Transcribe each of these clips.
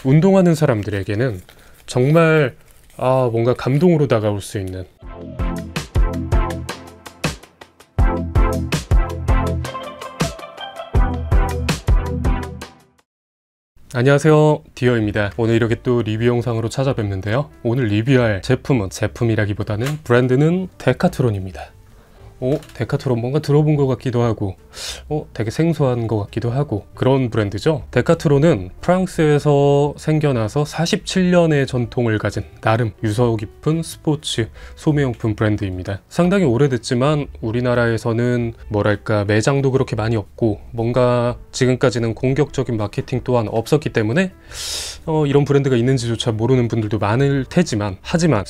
운동하는 사람들에게는 정말 뭔가 감동으로 다가올 수 있는 안녕하세요, 디어입니다. 오늘 이렇게 또 리뷰 영상으로 찾아뵙는데요. 오늘 리뷰할 제품이라기보다는 브랜드는 데카트론입니다. 데카트론 뭔가 들어본 것 같기도 하고 되게 생소한 것 같기도 하고 그런 브랜드죠. 데카트론은 프랑스에서 생겨나서 47년의 전통을 가진 나름 유서 깊은 스포츠 소매용품 브랜드입니다. 상당히 오래됐지만 우리나라에서는 뭐랄까 매장도 그렇게 많이 없고 뭔가 지금까지는 공격적인 마케팅 또한 없었기 때문에 이런 브랜드가 있는지조차 모르는 분들도 많을 테지만, 하지만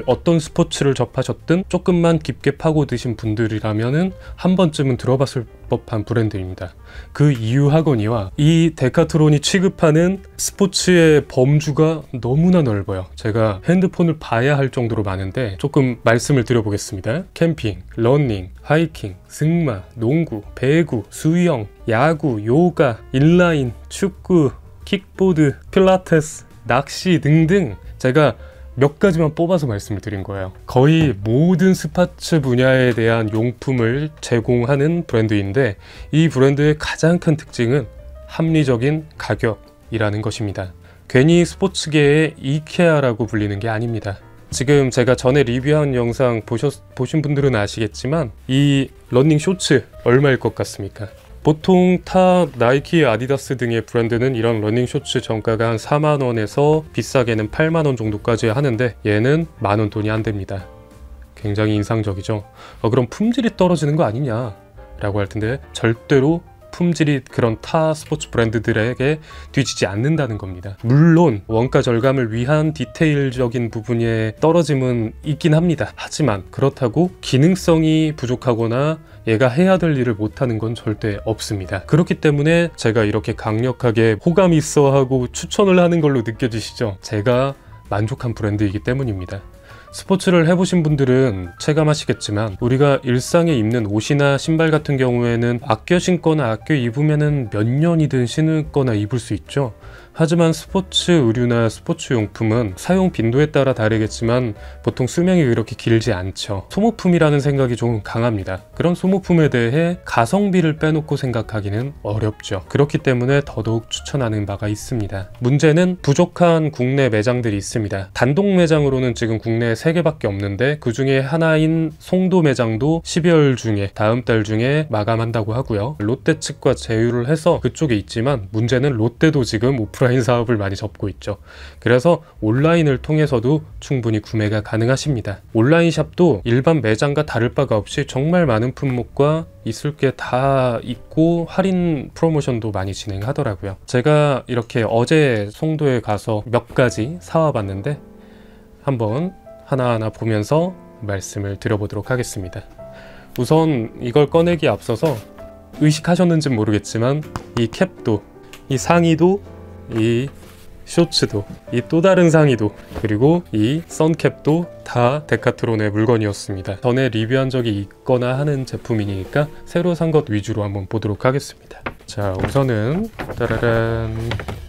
어떤 스포츠를 접하셨든 조금만 깊게 파고드신 분들이라면은 한 번쯤은 들어봤을 법한 브랜드입니다. 그 이유하거니와 이 데카트론이 취급하는 스포츠의 범주가 너무나 넓어요. 제가 핸드폰을 봐야 할 정도로 많은데 조금 말씀을 드려보겠습니다. 캠핑, 러닝, 하이킹, 승마, 농구, 배구, 수영, 야구, 요가, 인라인, 축구, 킥보드, 필라테스, 낚시 등등 제가 몇 가지만 뽑아서 말씀을 드린 거예요. 거의 모든 스포츠 분야에 대한 용품을 제공하는 브랜드인데, 이 브랜드의 가장 큰 특징은 합리적인 가격이라는 것입니다. 괜히 스포츠계의 이케아라고 불리는 게 아닙니다. 지금 제가 전에 리뷰한 영상 보신 분들은 아시겠지만 이 러닝 쇼츠 얼마일 것 같습니까? 보통 타 나이키, 아디다스 등의 브랜드는 이런 러닝 쇼츠 정가가 한 4만원에서 비싸게는 8만원 정도까지 하는데 얘는 만원 돈이 안 됩니다. 굉장히 인상적이죠. 그럼 품질이 떨어지는 거 아니냐 라고 할 텐데, 절대로 품질이 그런 타 스포츠 브랜드들에게 뒤지지 않는다는 겁니다. 물론 원가 절감을 위한 디테일적인 부분의 떨어짐은 있긴 합니다. 하지만 그렇다고 기능성이 부족하거나 얘가 해야 될 일을 못하는 건 절대 없습니다. 그렇기 때문에 제가 이렇게 강력하게 호감 있어 하고 추천을 하는 걸로 느껴지시죠? 제가 만족한 브랜드이기 때문입니다. 스포츠를 해보신 분들은 체감하시겠지만, 우리가 일상에 입는 옷이나 신발 같은 경우에는 아껴 신거나 아껴 입으면은 몇 년이든 신거나 입을 수 있죠. 하지만 스포츠 의류나 스포츠 용품은 사용 빈도에 따라 다르겠지만 보통 수명이 그렇게 길지 않죠. 소모품이라는 생각이 좀 강합니다. 그런 소모품에 대해 가성비를 빼놓고 생각하기는 어렵죠. 그렇기 때문에 더더욱 추천하는 바가 있습니다. 문제는 부족한 국내 매장들이 있습니다. 단독 매장으로는 지금 국내에 3개밖에 없는데, 그 중에 하나인 송도 매장도 12월 중에, 다음 달 중에 마감한다고 하고요. 롯데 측과 제휴를 해서 그쪽에 있지만, 문제는 롯데도 지금 오프라인 사업을 많이 접고 있죠. 그래서 온라인을 통해서도 충분히 구매가 가능하십니다. 온라인 샵도 일반 매장과 다를 바가 없이 정말 많은 품목과 있을 게 다 있고 할인 프로모션도 많이 진행하더라고요. 제가 이렇게 어제 송도에 가서 몇 가지 사와 봤는데 한번 하나하나 보면서 말씀을 드려보도록 하겠습니다. 우선 이걸 꺼내기에 앞서서 의식하셨는지 모르겠지만 이 캡도, 이 상의도, 이 쇼츠도, 이 또 다른 상의도, 그리고 이 선캡도 다 데카트론의 물건이었습니다. 전에 리뷰한 적이 있거나 하는 제품이니까 새로 산 것 위주로 한번 보도록 하겠습니다. 자, 우선은 따라란,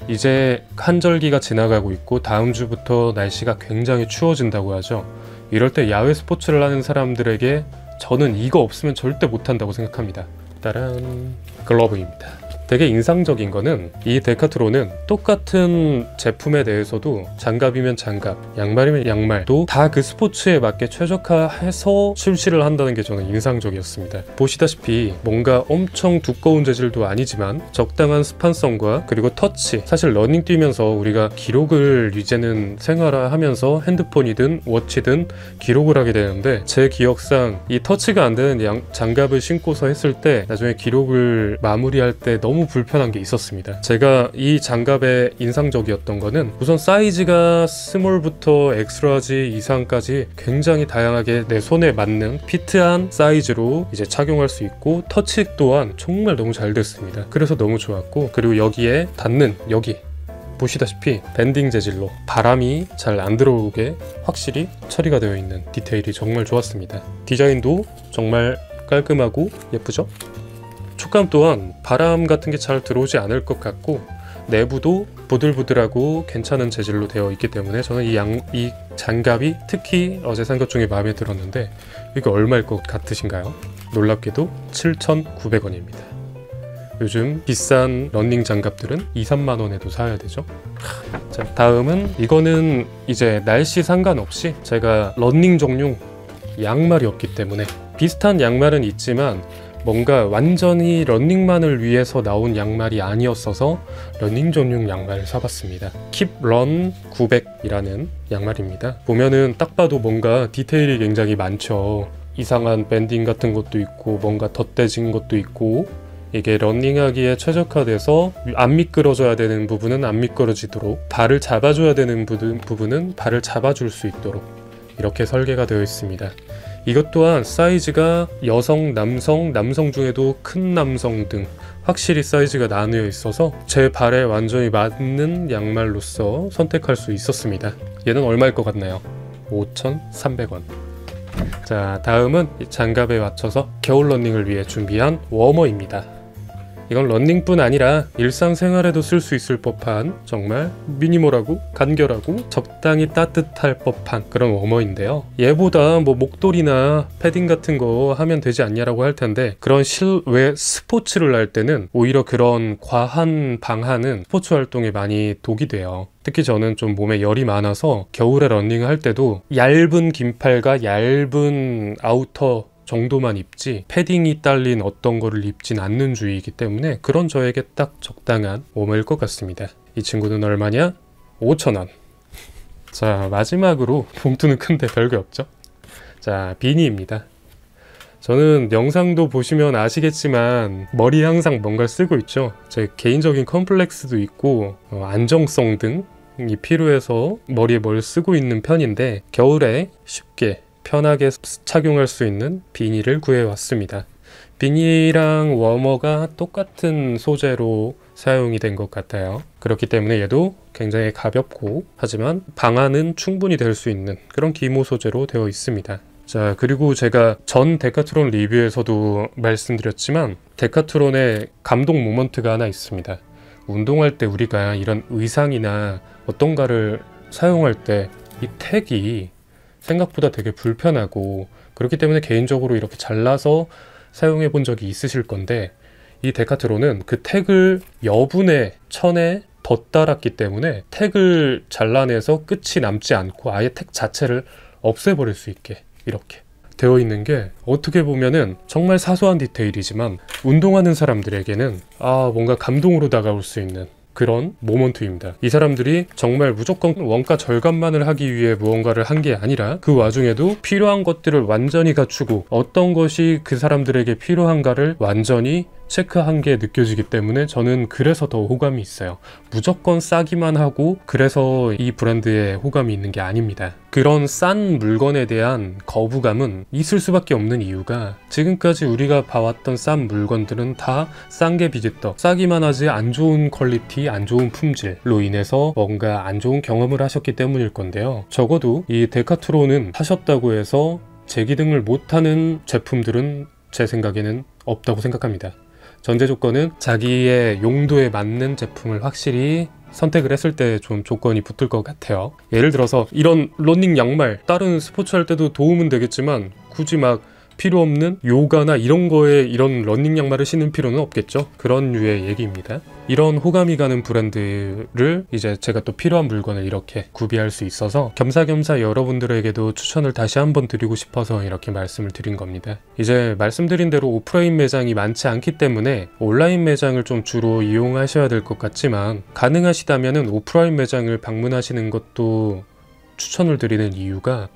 이제 한절기가 지나가고 있고 다음 주부터 날씨가 굉장히 추워진다고 하죠. 이럴 때 야외 스포츠를 하는 사람들에게 저는 이거 없으면 절대 못한다고 생각합니다. 따란, 글러브입니다. 되게 인상적인 거는 이 데카트론은 똑같은 제품에 대해서도 장갑이면 장갑, 양말이면 양말도 다 그 스포츠에 맞게 최적화해서 출시를 한다는 게 저는 인상적이었습니다. 보시다시피 뭔가 엄청 두꺼운 재질도 아니지만 적당한 스판성과 그리고 터치, 사실 러닝 뛰면서 우리가 기록을 이제는 생활화하면서 핸드폰이든 워치든 기록을 하게 되는데, 제 기억상 이 터치가 안 되는 장갑을 신고서 했을 때 나중에 기록을 마무리할 때 너무 불편한 게 있었습니다. 제가 이 장갑에 인상적이었던 거는 우선 사이즈가 스몰부터 엑스라지 이상까지 굉장히 다양하게 내 손에 맞는 피트한 사이즈로 이제 착용할 수 있고, 터치 또한 정말 너무 잘 됐습니다. 그래서 너무 좋았고, 그리고 여기에 닿는 여기 보시다시피 밴딩 재질로 바람이 잘 안 들어오게 확실히 처리가 되어 있는 디테일이 정말 좋았습니다. 디자인도 정말 깔끔하고 예쁘죠? 촉감 또한 바람 같은 게 잘 들어오지 않을 것 같고 내부도 부들부들하고 괜찮은 재질로 되어 있기 때문에 저는 이 장갑이 특히 어제 산 것 중에 마음에 들었는데, 이게 얼마일 것 같으신가요? 놀랍게도 7,900원입니다. 요즘 비싼 러닝 장갑들은 2, 3만 원에도 사야 되죠. 자, 다음은 이거는 이제 날씨 상관없이 제가 러닝 종용 양말이 없기 때문에, 비슷한 양말은 있지만 뭔가 완전히 러닝만을 위해서 나온 양말이 아니었어서 러닝 전용 양말을 사봤습니다. 킵런 900이라는 양말입니다. 보면은 딱 봐도 뭔가 디테일이 굉장히 많죠. 이상한 밴딩 같은 것도 있고 뭔가 덧대진 것도 있고, 이게 러닝하기에 최적화돼서 안 미끄러져야 되는 부분은 안 미끄러지도록, 발을 잡아줘야 되는 부분은 발을 잡아줄 수 있도록 이렇게 설계가 되어 있습니다. 이것 또한 사이즈가 여성, 남성, 남성 중에도 큰 남성 등 확실히 사이즈가 나뉘어 있어서 제 발에 완전히 맞는 양말로서 선택할 수 있었습니다. 얘는 얼마일 것 같나요? 5,300원. 자, 다음은 이 장갑에 맞춰서 겨울 러닝을 위해 준비한 워머입니다. 이건 러닝뿐 아니라 일상생활에도 쓸 수 있을 법한 정말 미니멀하고 간결하고 적당히 따뜻할 법한 그런 워머인데요. 얘보다 뭐 목도리나 패딩 같은 거 하면 되지 않냐라고 할 텐데, 그런 실외 스포츠를 할 때는 오히려 그런 과한 방한은 스포츠 활동에 많이 독이 돼요. 특히 저는 좀 몸에 열이 많아서 겨울에 러닝을 할 때도 얇은 긴팔과 얇은 아우터 정도만 입지 패딩이 딸린 어떤 거를 입진 않는 주의이기 때문에 그런 저에게 딱 적당한 워머일 것 같습니다. 이 친구는 얼마냐? 5,000원. 자, 마지막으로 봉투는 큰데 별게 없죠. 자, 비니입니다. 저는 영상도 보시면 아시겠지만 머리에 항상 뭔가를 쓰고 있죠. 제 개인적인 컴플렉스도 있고 안정성 등이 필요해서 머리에 뭘 쓰고 있는 편인데, 겨울에 쉽게 편하게 착용할 수 있는 비니를 구해왔습니다. 비니랑 워머가 똑같은 소재로 사용이 된 것 같아요. 그렇기 때문에 얘도 굉장히 가볍고 하지만 방한은 충분히 될 수 있는 그런 기모 소재로 되어 있습니다. 자, 그리고 제가 전 데카트론 리뷰에서도 말씀드렸지만 데카트론의 감동 모먼트가 하나 있습니다. 운동할 때 우리가 이런 의상이나 어떤가를 사용할 때 이 택이 생각보다 되게 불편하고, 그렇기 때문에 개인적으로 이렇게 잘라서 사용해 본 적이 있으실 건데, 이 데카트론은 그 택을 여분의 천에 덧달았기 때문에 택을 잘라내서 끝이 남지 않고 아예 택 자체를 없애버릴 수 있게 이렇게 되어 있는 게 어떻게 보면은 정말 사소한 디테일이지만 운동하는 사람들에게는 뭔가 감동으로 다가올 수 있는 그런 모먼트입니다. 이 사람들이 정말 무조건 원가 절감만을 하기 위해 무언가를 한 게 아니라 그 와중에도 필요한 것들을 완전히 갖추고 어떤 것이 그 사람들에게 필요한가를 완전히 체크한 게 느껴지기 때문에 저는 그래서 더 호감이 있어요. 무조건 싸기만 하고 그래서 이 브랜드에 호감이 있는 게 아닙니다. 그런 싼 물건에 대한 거부감은 있을 수밖에 없는 이유가, 지금까지 우리가 봐왔던 싼 물건들은 다 싼 게 비지떡, 싸기만 하지 안 좋은 퀄리티, 안 좋은 품질로 인해서 뭔가 안 좋은 경험을 하셨기 때문일 건데요. 적어도 이 데카트론은 하셨다고 해서 재기등을 못하는 제품들은 제 생각에는 없다고 생각합니다. 전제 조건은 자기의 용도에 맞는 제품을 확실히 선택을 했을 때 좀 조건이 붙을 것 같아요. 예를 들어서 이런 러닝 양말, 다른 스포츠 할 때도 도움은 되겠지만 굳이 막 필요 없는 요가나 이런 거에 이런 러닝 양말을 신을 필요는 없겠죠. 그런 류의 얘기입니다. 이런 호감이 가는 브랜드를 이제 제가 또 필요한 물건을 이렇게 구비할 수 있어서 겸사겸사 여러분들에게도 추천을 다시 한번 드리고 싶어서 이렇게 말씀을 드린 겁니다. 이제 말씀드린 대로 오프라인 매장이 많지 않기 때문에 온라인 매장을 좀 주로 이용하셔야 될 것 같지만, 가능하시다면 오프라인 매장을 방문하시는 것도 추천을 드리는 이유가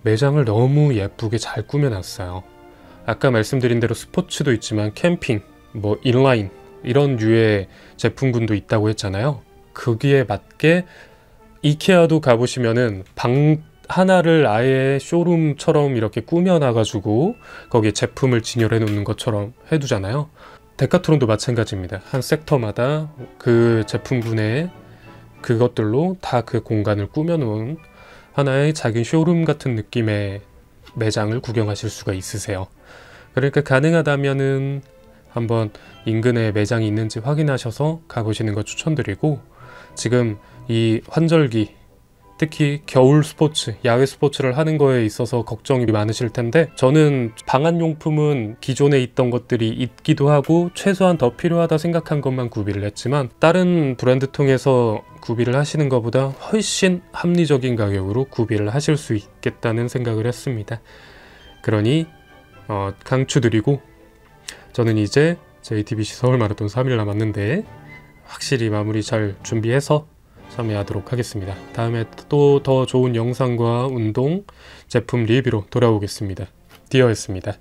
매장을 너무 예쁘게 잘 꾸며놨어요. 아까 말씀드린 대로 스포츠도 있지만 캠핑, 뭐 인라인 이런 류의 제품군도 있다고 했잖아요. 거기에 맞게 이케아도 가보시면은 방 하나를 아예 쇼룸처럼 이렇게 꾸며놔가지고 거기에 제품을 진열해 놓는 것처럼 해두잖아요. 데카트론도 마찬가지입니다. 한 섹터마다 그 제품군의 그것들로 다 그 공간을 꾸며놓은 하나의 작은 쇼룸 같은 느낌의 매장을 구경하실 수가 있으세요. 그러니까 가능하다면은 한번 인근에 매장이 있는지 확인하셔서 가보시는 거 추천드리고, 지금 이 환절기, 특히 겨울 스포츠, 야외 스포츠를 하는 거에 있어서 걱정이 많으실 텐데, 저는 방한용품은 기존에 있던 것들이 있기도 하고 최소한 더 필요하다 생각한 것만 구비를 했지만, 다른 브랜드 통해서 구비를 하시는 것보다 훨씬 합리적인 가격으로 구비를 하실 수 있겠다는 생각을 했습니다. 그러니 강추드리고, 저는 이제 JTBC 서울 마라톤 3일 남았는데 확실히 마무리 잘 준비해서 참여하도록 하겠습니다. 다음에 또 더 좋은 영상과 운동 제품 리뷰로 돌아오겠습니다. 디어였습니다.